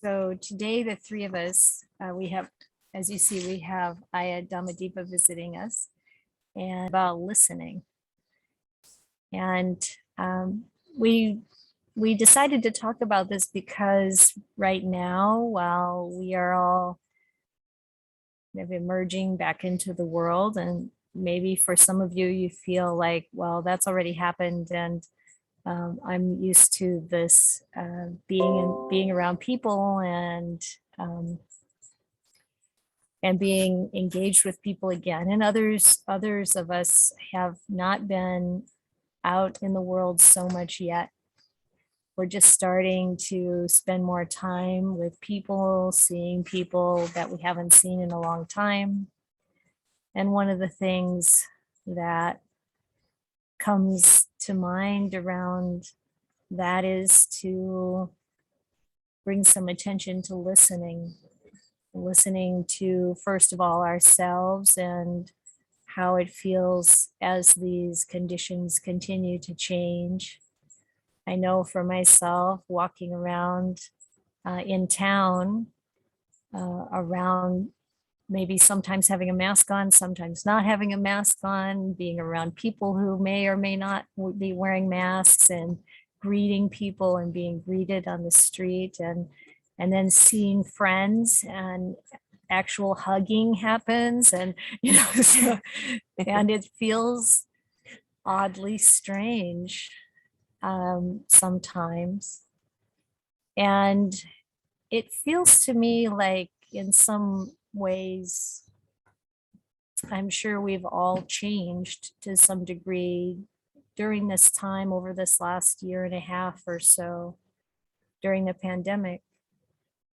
So today, the three of us, we have, as you see, we have Ayya Dhammadipa visiting us and about listening. And we decided to talk about this because right now, while we are all kind of emerging back into the world, and maybe for some of you, you feel like, well, that's already happened, and I'm used to this being around people and being engaged with people again. And others of us have not been out in the world so much yet. We're just starting to spend more time with people, seeing people that we haven't seen in a long time. And one of the things that comes to mind around that is to bring some attention to listening to, first of all, ourselves and how it feels as these conditions continue to change. I know for myself, walking around in town, around maybe sometimes having a mask on, sometimes not having a mask on, being around people who may or may not be wearing masks, and greeting people and being greeted on the street, and then seeing friends, and actual hugging happens, and so, and it feels oddly strange sometimes. And it feels to me like in some ways, I'm sure we've all changed to some degree during this time, over this last year and a half or so during the pandemic.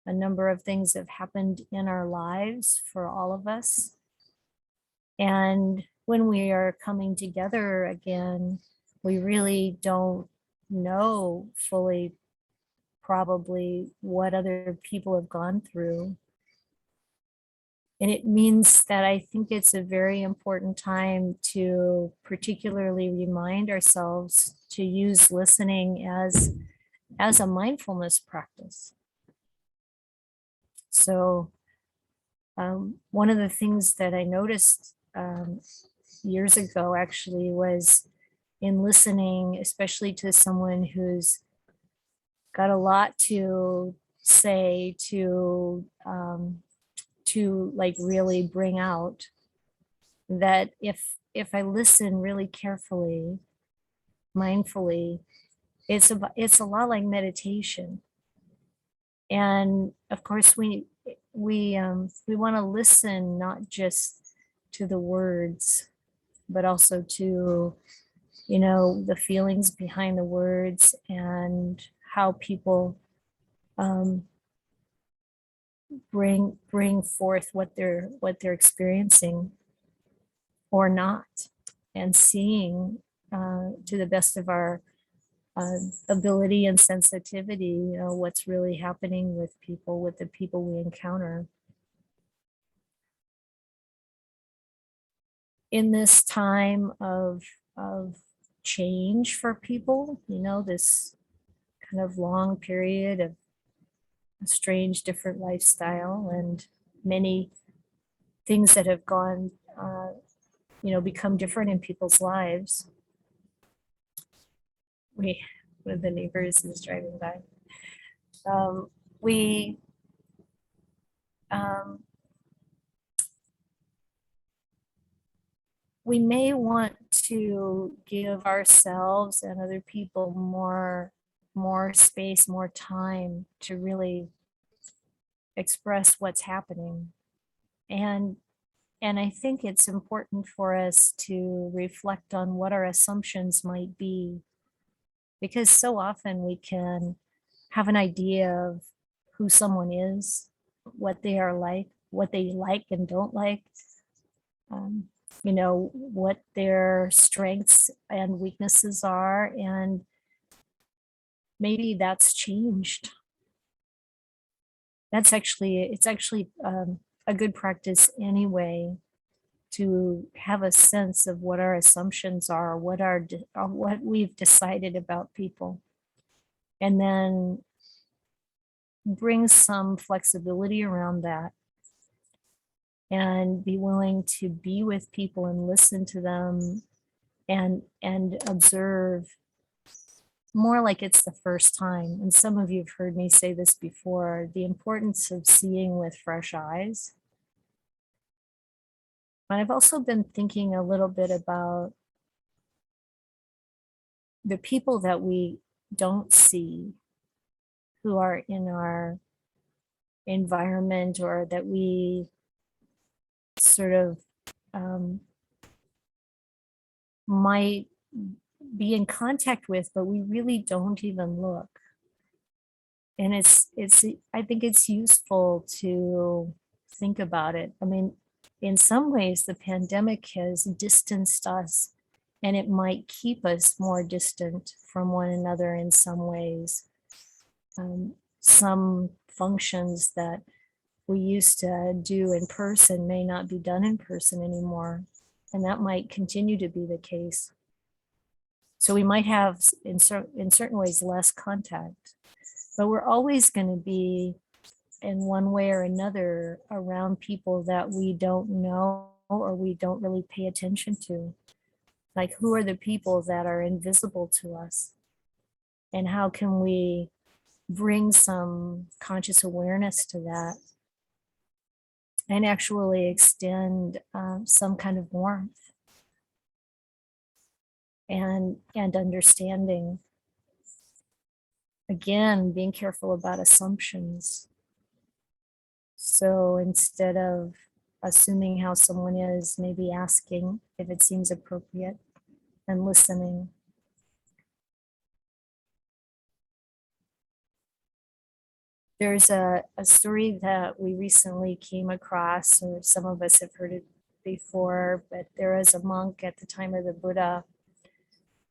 A number of things have happened in our lives for all of us. And when we are coming together again, we really don't know fully probably what other people have gone through. And it means that I think it's a very important time to particularly remind ourselves to use listening as a mindfulness practice. So one of the things that I noticed years ago actually was in listening, especially to someone who's got a lot to say, to like really bring out, that if I listen really carefully, mindfully, it's a lot like meditation. And of course, we want to listen not just to the words, but also to the feelings behind the words, and how people bring forth what they're experiencing or not, and seeing to the best of our ability and sensitivity, what's really happening with people, with the people we encounter. In this time of change for people, this kind of long period of a strange, different lifestyle, and many things that have gone, become different in people's lives. One of the neighbors is driving by. We may want to give ourselves and other people more space, more time to really express what's happening. And I think it's important for us to reflect on what our assumptions might be, because so often we can have an idea of who someone is, what they are like, what they like and don't like, what their strengths and weaknesses are, and maybe that's changed. It's actually a good practice anyway, to have a sense of what our assumptions are, what we've decided about people. And then bring some flexibility around that and be willing to be with people and listen to them and observe more like it's the first time. And some of you have heard me say this before, the importance of seeing with fresh eyes. But I've also been thinking a little bit about the people that we don't see who are in our environment or that we sort of might be in contact with, but we really don't even look. And I think it's useful to think about it. I mean, in some ways, the pandemic has distanced us, and it might keep us more distant from one another in some ways. Some functions that we used to do in person may not be done in person anymore, and that might continue to be the case. So we might have, in certain ways, less contact, but we're always going to be, in one way or another, around people that we don't know or we don't really pay attention to. Like, who are the people that are invisible to us? And how can we bring some conscious awareness to that and actually extend some kind of warmth and understanding? Again, being careful about assumptions. So instead of assuming how someone is, maybe asking if it seems appropriate and listening. There's a story that we recently came across, or some of us have heard it before, but there was a monk at the time of the Buddha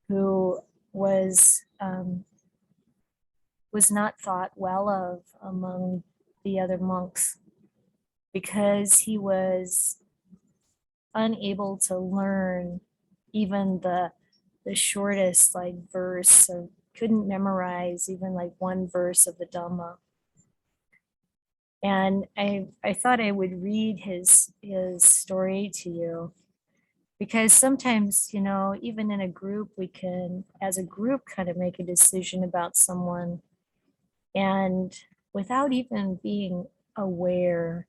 who was not thought well of among the other monks because he was unable to learn even the shortest like verse, or couldn't memorize even like one verse of the Dhamma. And I thought I would read his story to you, because sometimes, you know, even in a group, we can, as a group, kind of make a decision about someone, and without even being aware,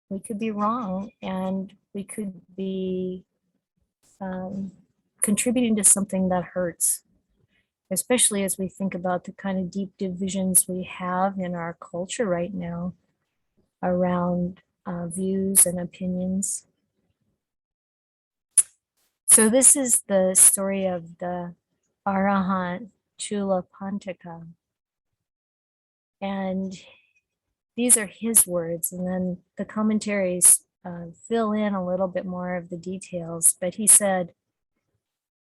we could be wrong, and we could be contributing to something that hurts, especially as we think about the kind of deep divisions we have in our culture right now around views and opinions. So this is the story of the Arahant Chula Pantaka. And these are his words, and then the commentaries fill in a little bit more of the details. But he said,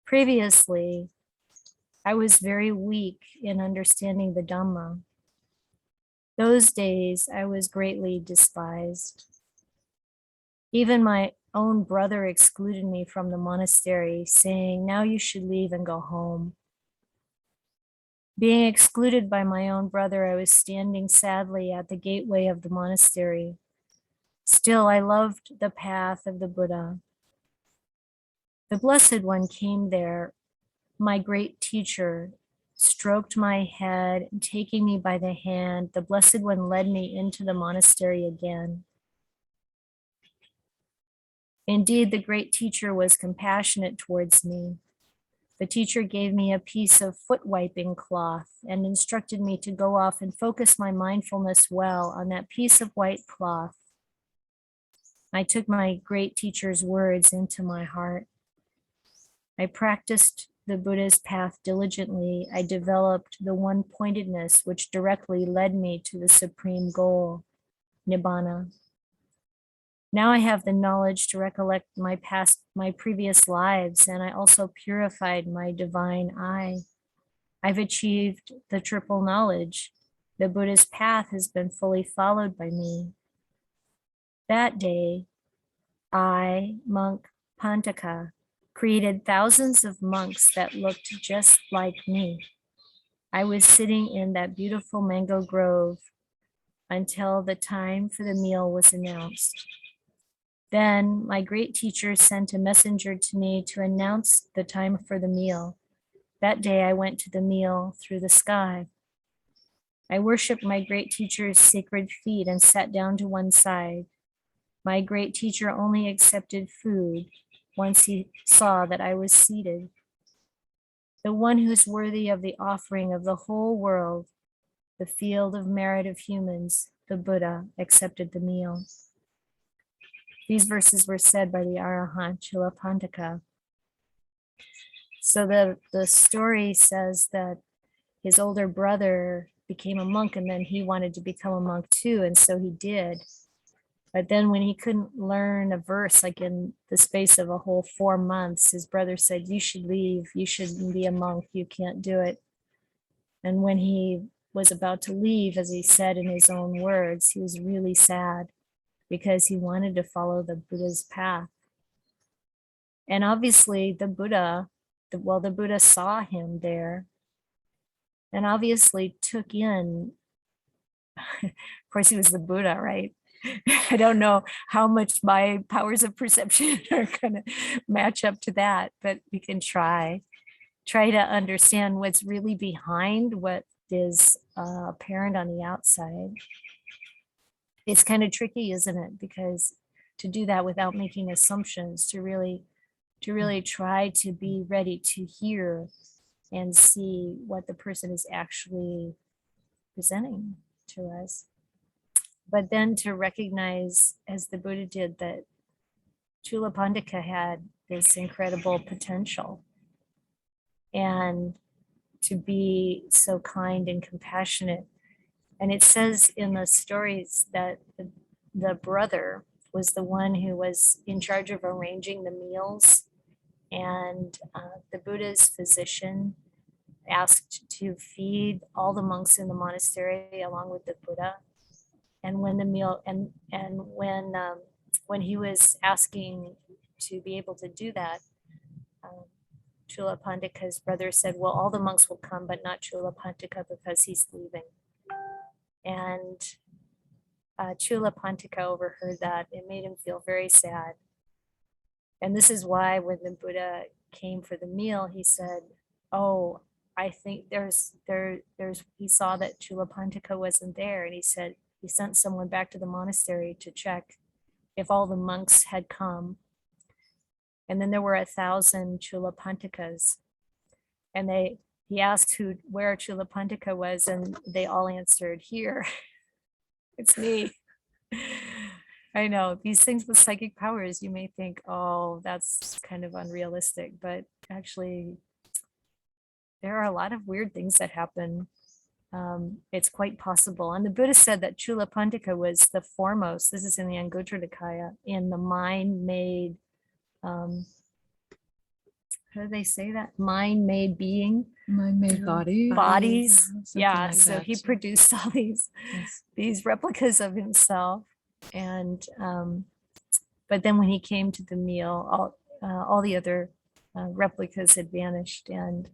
previously, I was very weak in understanding the Dhamma. Those days, I was greatly despised. Even my own brother excluded me from the monastery, saying, now you should leave and go home. Being excluded by my own brother, I was standing sadly at the gateway of the monastery. Still, I loved the path of the Buddha. The Blessed One came there, my great teacher, stroked my head, and taking me by the hand, the Blessed One led me into the monastery again. Indeed, the great teacher was compassionate towards me. The teacher gave me a piece of foot wiping cloth and instructed me to go off and focus my mindfulness well on that piece of white cloth. I took my great teacher's words into my heart. I practiced the Buddha's path diligently. I developed the one-pointedness which directly led me to the supreme goal, Nibbana. Now I have the knowledge to recollect my previous lives, and I also purified my divine eye. I've achieved the triple knowledge. The Buddha's path has been fully followed by me. That day, I, monk Pantaka, created thousands of monks that looked just like me. I was sitting in that beautiful mango grove until the time for the meal was announced. Then my great teacher sent a messenger to me to announce the time for the meal. That day I went to the meal through the sky. I worshiped my great teacher's sacred feet and sat down to one side. My great teacher only accepted food once he saw that I was seated. The one who's worthy of the offering of the whole world, the field of merit of humans, the Buddha, accepted the meal. These verses were said by the Arahant Chulapantaka. So the story says that his older brother became a monk and then he wanted to become a monk too, and so he did. But then when he couldn't learn a verse, like in the space of a whole 4 months, his brother said, you should leave, you shouldn't be a monk, you can't do it. And when he was about to leave, as he said in his own words, he was really sad because he wanted to follow the Buddha's path. And obviously the Buddha saw him there and obviously took in, of course he was the Buddha, right? I don't know how much my powers of perception are going to match up to that, but we can try to understand what's really behind what is apparent on the outside. It's kind of tricky, isn't it? Because to do that without making assumptions, to really try to be ready to hear and see what the person is actually presenting to us. But then to recognize, as the Buddha did, that Chulapandika had this incredible potential, and to be so kind and compassionate. And it says in the stories that the brother was the one who was in charge of arranging the meals, and the Buddha's physician asked to feed all the monks in the monastery along with the Buddha. And when the meal when he was asking to be able to do that, Chulapandika's brother said, well, all the monks will come, but not Chulapandika because he's leaving. And Chulapandika overheard that. It made him feel very sad. And this is why when the Buddha came for the meal, he said, oh, I think he saw that Chulapandika wasn't there. And he said, he sent someone back to the monastery to check if all the monks had come. And then there were 1,000 Chulapantikas. And he asked where Chulapandika was, and they all answered, here. It's me. I know these things with psychic powers, you may think, oh, that's kind of unrealistic, but actually there are a lot of weird things that happen. It's quite possible. And the Buddha said that Chulapandika was the foremost, this is in the Anguttara Nikaya, in the mind-made, how do they say that? Mind-made being? Mind-made bodies. Yeah, like so that. he produced all these replicas of himself. And but then when he came to the meal, all the other replicas had vanished, and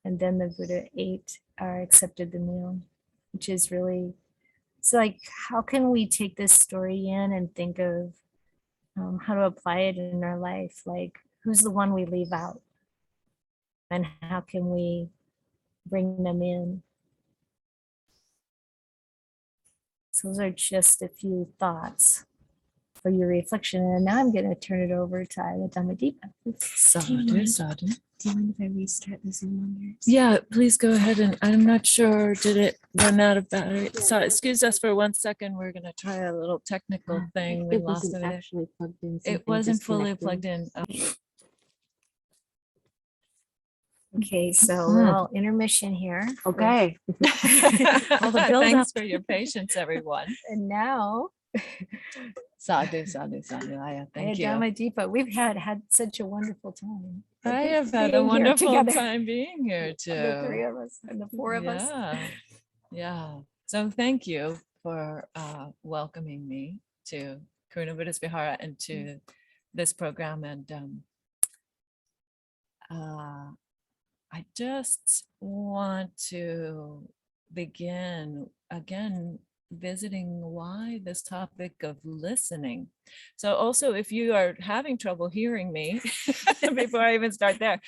then the Buddha ate or accepted the meal, which is really, it's like, how can we take this story in and think of how to apply it in our life? Like, who's the one we leave out? And how can we bring them in? So those are just a few thoughts for your reflection. And now I'm going to turn it over to Ayya Dhammadipa. Sadhu, sadhu. Do you mind if I restart the Zoom on yours? Yeah, please go ahead. And I'm not sure, did it run out of battery? So excuse us for 1 second. We're going to try a little technical thing. We It lost wasn't it. actually plugged in. It wasn't fully plugged in. Okay, so little intermission here. Okay. All the build Thanks up. for your patience, everyone. And now, Sadhu, sadhu, sadhu. Ayya, thank Ayya you. Dhammadipa, we've had such a wonderful time. I have had being a here wonderful together. time being here too. The three of us and the four of us. Yeah. So thank you for welcoming me to Karuna Buddhist Vihara and to this program. And I just want to begin again visiting why this topic of listening. So also, if you are having trouble hearing me, before I even start there,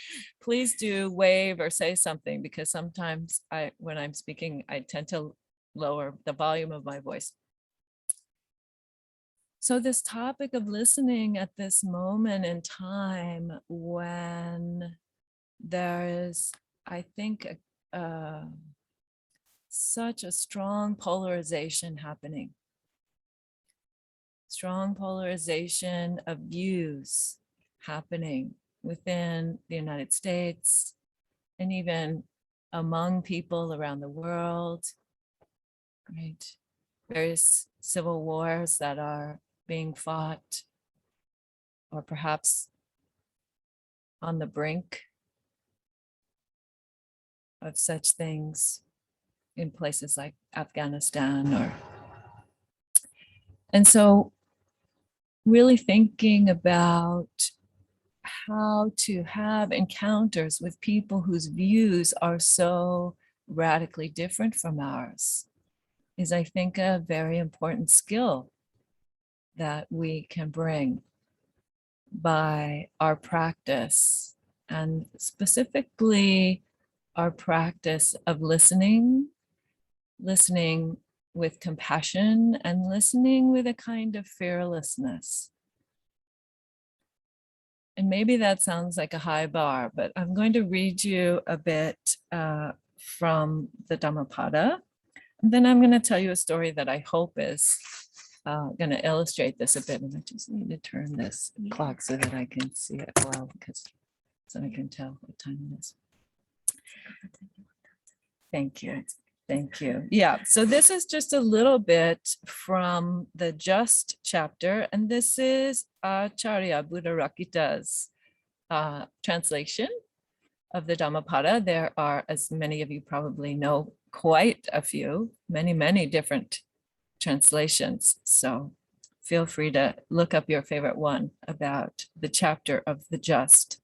please do wave or say something, because sometimes when I'm speaking, I tend to lower the volume of my voice. So this topic of listening at this moment in time when there is, I think, such a strong polarization happening. Strong polarization of views happening within the United States and even among people around the world, right? Various civil wars that are being fought, or perhaps on the brink of such things in places like Afghanistan. And so really thinking about how to have encounters with people whose views are so radically different from ours is, I think, a very important skill that we can bring by our practice, and specifically our practice of listening with compassion and listening with a kind of fearlessness. And maybe that sounds like a high bar, but I'm going to read you a bit from the Dhammapada. And then I'm going to tell you a story that I hope is going to illustrate this a bit. And I just need to turn this clock so that I can see it well, because so I can tell what time it is. Thank you. Thank you. Yeah, so this is just a little bit from the Just chapter, and this is Acharya Buddharakkhita's translation of the Dhammapada. There are, as many of you probably know, quite a few, many different translations. So feel free to look up your favorite one about the chapter of the Just.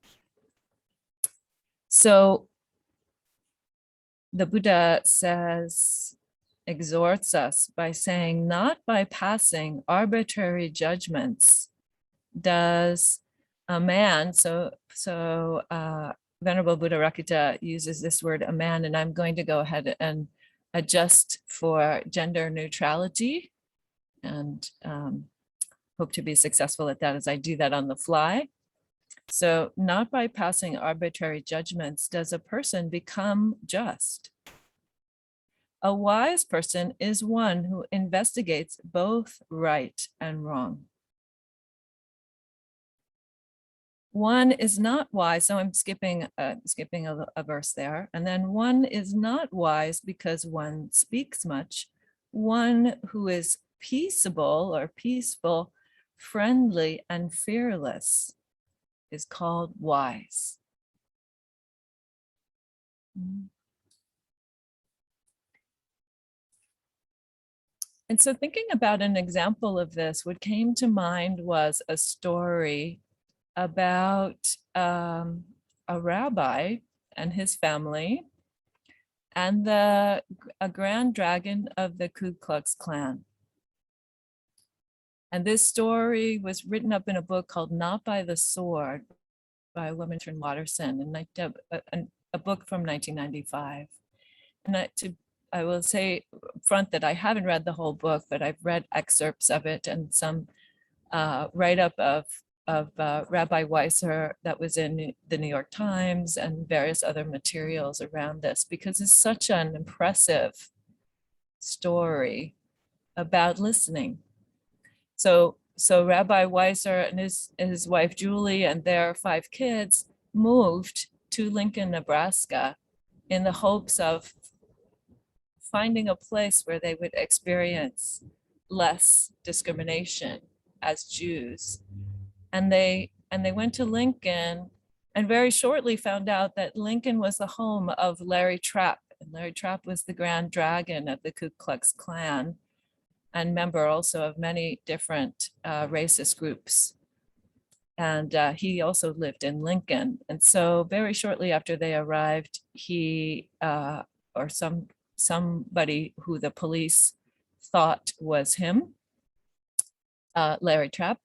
So the Buddha exhorts us by saying, not by passing arbitrary judgments does a man, so Venerable Buddharakkhita uses this word a man, and I'm going to go ahead and adjust for gender neutrality, and hope to be successful at that as I do that on the fly. So not by passing arbitrary judgments does a person become just. A wise person is one who investigates both right and wrong. One is not wise, so I'm skipping a verse there. And then one is not wise because one speaks much. One who is peaceable or peaceful, friendly, and fearless is called wise. And so thinking about an example of this, what came to mind was a story about a rabbi and his family and a grand dragon of the Ku Klux Klan. And this story was written up in a book called Not by the Sword by Wilmington Watterson, and a book from 1995. And I will say front that I haven't read the whole book, but I've read excerpts of it and some write-up of Rabbi Weiser that was in the New York Times and various other materials around this, because it's such an impressive story about listening. So Rabbi Weiser and his wife Julie and their 5 kids moved to Lincoln, Nebraska, in the hopes of finding a place where they would experience less discrimination as Jews. And they went to Lincoln, and very shortly found out that Lincoln was the home of Larry Trapp. And Larry Trapp was the grand dragon of the Ku Klux Klan, and member also of many different racist groups. And he also lived in Lincoln. And so very shortly after they arrived, he or somebody who the police thought was him, Larry Trapp,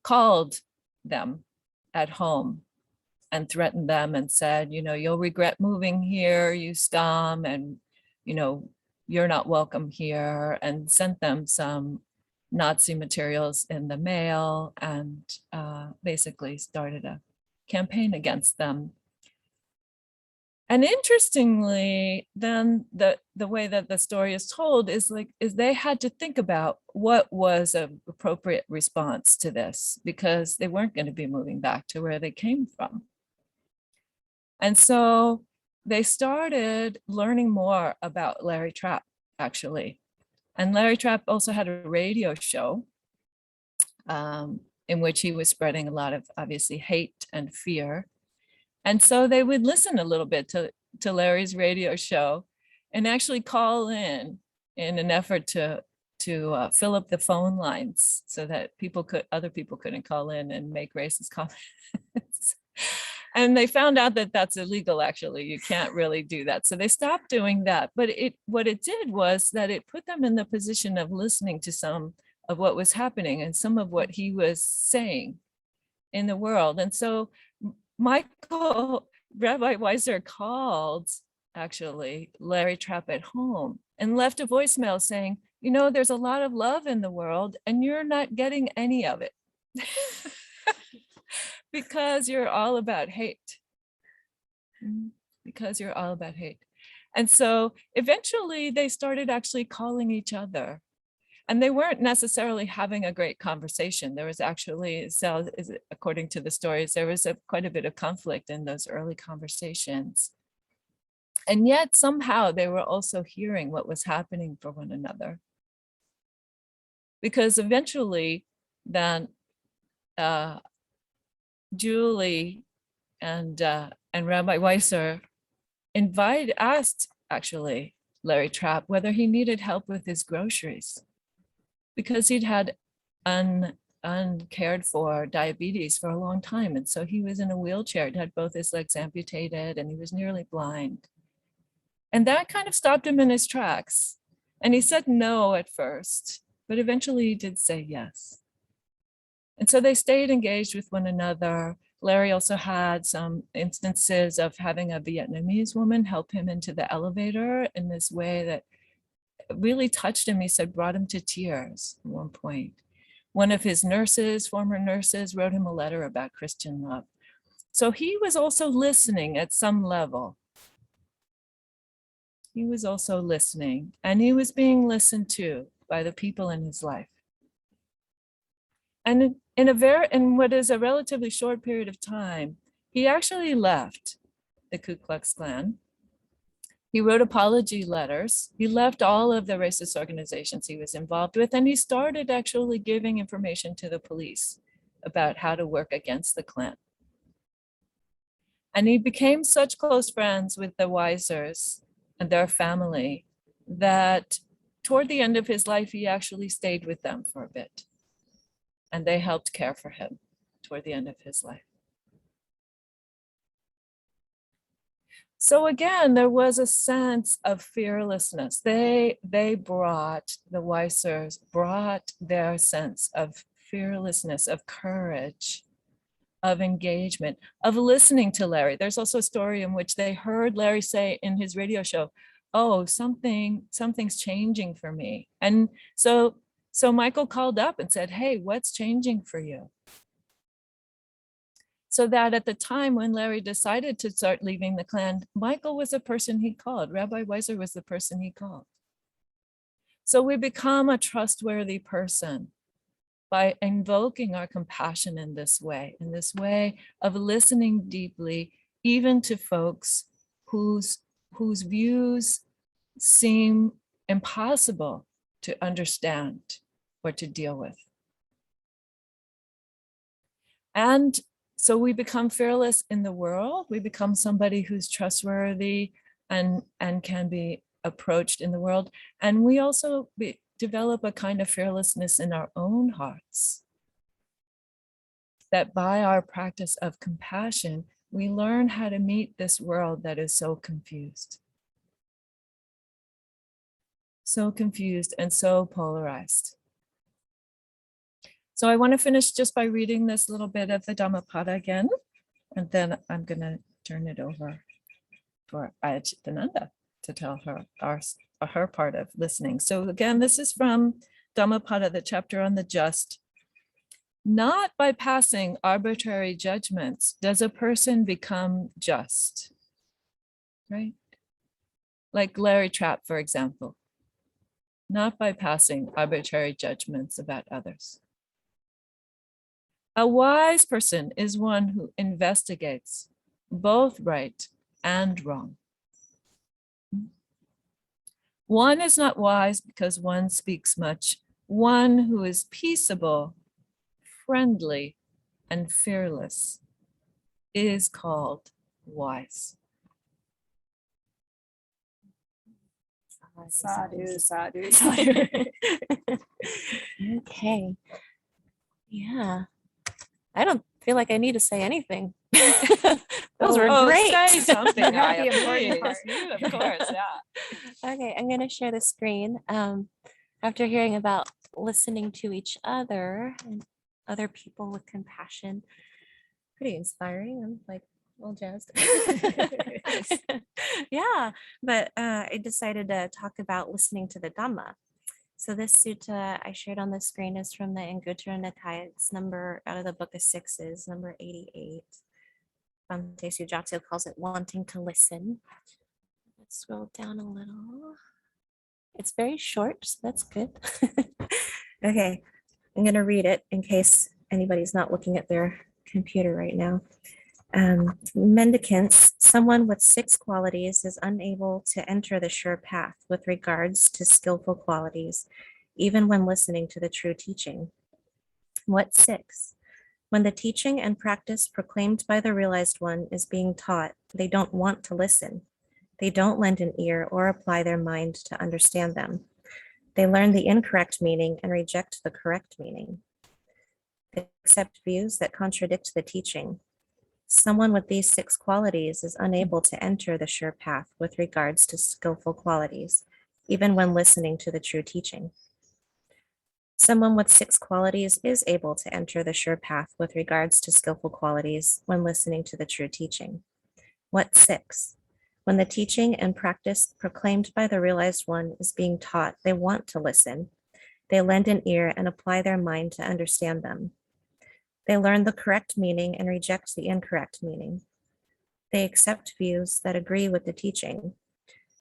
called them at home and threatened them and said, you know, you'll regret moving here, you scum, and, you know, you're not welcome here, and sent them some Nazi materials in the mail, and basically started a campaign against them. And interestingly, then the way that the story is told is they had to think about what was an appropriate response to this, because they weren't going to be moving back to where they came from. And so they started learning more about Larry Trapp, actually. And Larry Trapp also had a radio show in which he was spreading a lot of, obviously, hate and fear. And so they would listen a little bit to Larry's radio show and actually call in an effort to fill up the phone lines so that other people couldn't call in and make racist comments. And they found out that that's illegal, actually. You can't really do that. So they stopped doing that. But what it did was that it put them in the position of listening to some of what was happening and some of what he was saying in the world. And so Rabbi Weiser called, actually, Larry Trapp at home and left a voicemail saying, you know, there's a lot of love in the world and you're not getting any of it. Because you're all about hate. Because you're all about hate. And so eventually they started actually calling each other. And they weren't necessarily having a great conversation. There was actually, so according to the stories, there was quite a bit of conflict in those early conversations. And yet somehow they were also hearing what was happening for one another. Because eventually then Julie and Rabbi Weiser asked actually Larry Trapp whether he needed help with his groceries, because he'd had uncared for diabetes for a long time. And so he was in a wheelchair, he'd had both his legs amputated, and he was nearly blind. And that kind of stopped him in his tracks. And he said no at first, but eventually he did say yes. And so they stayed engaged with one another. Larry also had some instances of having a Vietnamese woman help him into the elevator in this way that really touched him. He said, brought him to tears at one point. One of his former nurses, wrote him a letter about Christian love. So he was also listening at some level. He was also listening, and he was being listened to by the people in his life. And in what is a relatively short period of time, he actually left the Ku Klux Klan. He wrote apology letters. He left all of the racist organizations he was involved with, and he started actually giving information to the police about how to work against the Klan. And he became such close friends with the Weisers and their family that toward the end of his life, he actually stayed with them for a bit. And they helped care for him toward the end of his life. So again, there was a sense of fearlessness. The Weisers brought their sense of fearlessness, of courage, of engagement, of listening to Larry. There's also a story in which they heard Larry say in his radio show, oh, something's changing for me. And so Michael called up and said, hey, what's changing for you? So that at the time when Larry decided to start leaving the Klan, Michael was the person he called. Rabbi Weiser was the person he called. So we become a trustworthy person by invoking our compassion in this way of listening deeply, even to folks whose views seem impossible to understand or to deal with. And so we become fearless in the world. We become somebody who's trustworthy and can be approached in the world. And we also develop a kind of fearlessness in our own hearts. that by our practice of compassion, we learn how to meet this world that is so confused. So confused and so polarized. So I want to finish just by reading this little bit of the Dhammapada again, and then I'm going to turn it over for Ayya Cittananda to tell her part of listening. So again, this is from Dhammapada, the chapter on the just. Not by passing arbitrary judgments does a person become just, right? Like Larry Trapp, for example. Not by passing arbitrary judgments about others. A wise person is one who investigates both right and wrong. One is not wise because one speaks much. One who is peaceable, friendly, and fearless is called wise. Sadhu, sadhu, sadhu. Okay. Yeah. I don't feel like I need to say anything. Those were great. Say something, You have the Ayya, important please. part. You, of course, yeah. Okay, I'm going to share the screen. After hearing about listening to each other and other people with compassion, pretty inspiring. I'm like all jazzed. Yeah, but I decided to talk about listening to the Dhamma. So this sutta I shared on the screen is from the Anguttara Nikaya. It's number out of the Book of Sixes, number 88. Bhante Sujato calls it wanting to listen. Let's scroll down a little. It's very short, so that's good. Okay, I'm going to read it in case anybody's not looking at their computer right now. Mendicants, someone with 6 qualities is unable to enter the sure path with regards to skillful qualities, even when listening to the true teaching. What 6? When the teaching and practice proclaimed by the realized one is being taught, they don't want to listen. They don't lend an ear or apply their mind to understand them. They learn the incorrect meaning and reject the correct meaning. They accept views that contradict the teaching. Someone with these 6 qualities is unable to enter the sure path with regards to skillful qualities, even when listening to the true teaching. Someone with 6 qualities is able to enter the sure path with regards to skillful qualities when listening to the true teaching. What 6? When the teaching and practice proclaimed by the realized one is being taught, they want to listen. They lend an ear and apply their mind to understand them. They learn the correct meaning and reject the incorrect meaning. They accept views that agree with the teaching.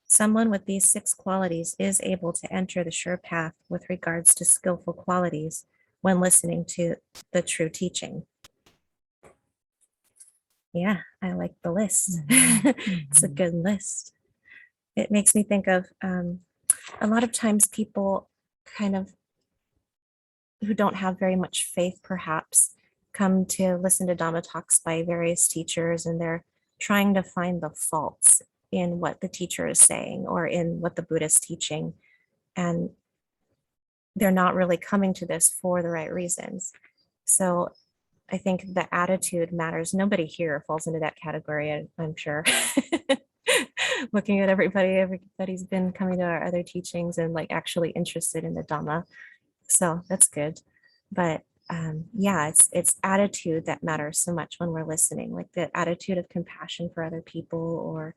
Someone with these 6 qualities is able to enter the sure path with regards to skillful qualities when listening to the true teaching. Yeah, I like the list. It's a good list. It makes me think of a lot of times people kind of who don't have very much faith perhaps come to listen to Dhamma talks by various teachers, and they're trying to find the faults in what the teacher is saying or in what the Buddha is teaching. And they're not really coming to this for the right reasons. So I think the attitude matters. Nobody here falls into that category, I'm sure. Looking at everybody's been coming to our other teachings and like actually interested in the Dhamma. So that's good. But yeah, it's attitude that matters so much when we're listening, like the attitude of compassion for other people or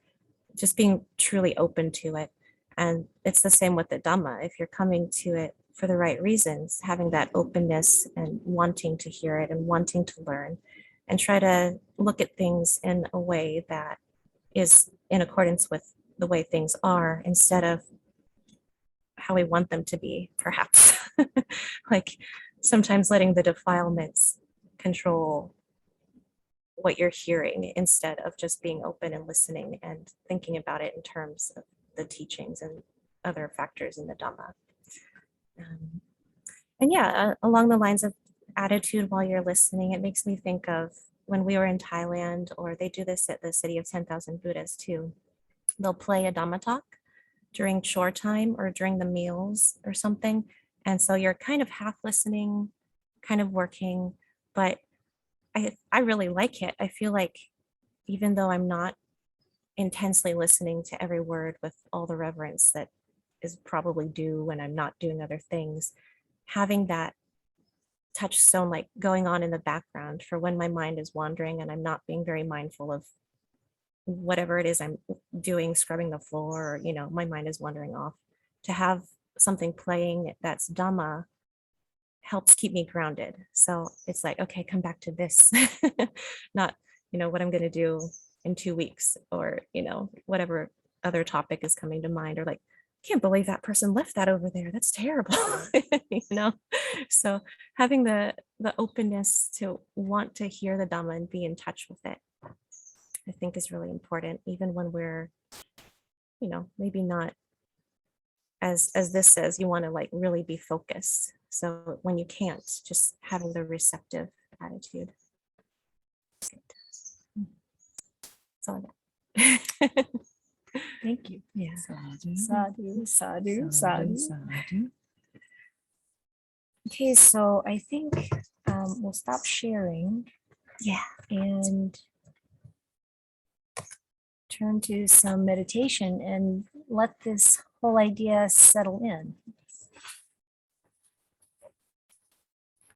just being truly open to it. And it's the same with the Dhamma. If you're coming to it for the right reasons, having that openness and wanting to hear it and wanting to learn and try to look at things in a way that is in accordance with the way things are instead of how we want them to be, perhaps. Like sometimes letting the defilements control what you're hearing instead of just being open and listening and thinking about it in terms of the teachings and other factors in the Dhamma. And yeah, along the lines of attitude while you're listening, it makes me think of when we were in Thailand, or they do this at the City of 10,000 Buddhas too. They'll play a Dhamma talk during chore time or during the meals or something. And so you're kind of half listening, kind of working, but I really like it. I feel like even though I'm not intensely listening to every word with all the reverence that is probably due when I'm not doing other things, having that touchstone like going on in the background for when my mind is wandering and I'm not being very mindful of whatever it is I'm doing, scrubbing the floor, or, my mind is wandering off. To have something playing that's Dhamma helps keep me grounded. So it's like, okay, come back to this, not, what I'm going to do in 2 weeks, or, whatever other topic is coming to mind, or like, can't believe that person left that over there. That's terrible. So having the openness to want to hear the Dhamma and be in touch with it, I think is really important, even when we're, maybe not, as this says, you want to like really be focused. So when you can't, just having the receptive attitude. That's all I got. Thank you. Yeah. Sadhu, sadhu, sadhu. Okay, so I think we'll stop sharing. Yeah. And turn to some meditation and let this whole idea settle in.